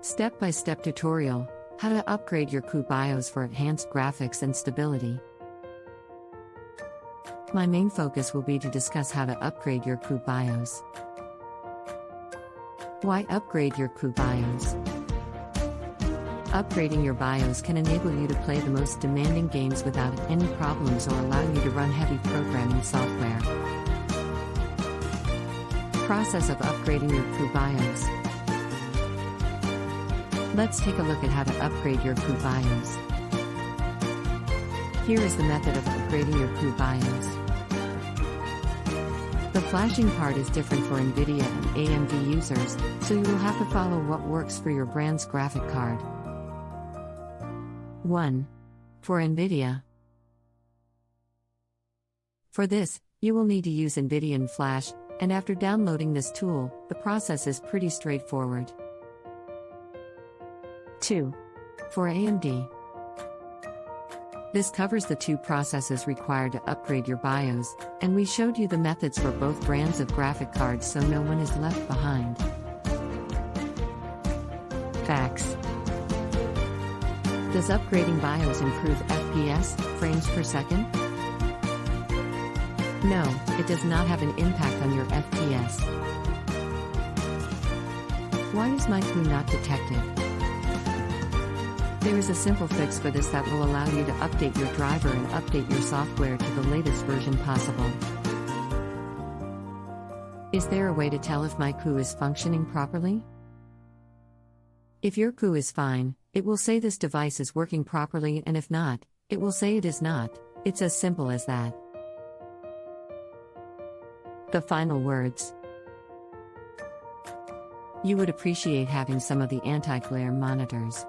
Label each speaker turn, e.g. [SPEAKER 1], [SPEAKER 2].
[SPEAKER 1] Step-by-step tutorial, how to upgrade your CU BIOS for enhanced graphics and stability. My main focus will be to discuss how to upgrade your CU BIOS. Why upgrade your CU BIOS? Upgrading your BIOS can enable you to play the most demanding games without any problems or allow you to run heavy programming software. Process of upgrading your CU BIOS. Let's take a look at how to upgrade your CU BIOS. Here is the method of upgrading your CU BIOS. The flashing part is different for NVIDIA and AMD users, so you will have to follow what works for your brand's graphic card. 1. For NVIDIA. For this, you will need to use NVIDIA Flash, and after downloading this tool, the process is pretty straightforward. 2. For AMD. This covers the two processes required to upgrade your BIOS, and we showed you the methods for both brands of graphic cards so no one is left behind. Facts. Does upgrading BIOS improve FPS, frames per second? No, it does not have an impact on your FPS. Why is my CU not detected? There is a simple fix for this that will allow you to update your driver and update your software to the latest version possible. Is there a way to tell if my CU is functioning properly? If your CU is fine, it will say this device is working properly, and if not, it will say it is not. It's as simple as that. The final words. You would appreciate having some of the anti-glare monitors.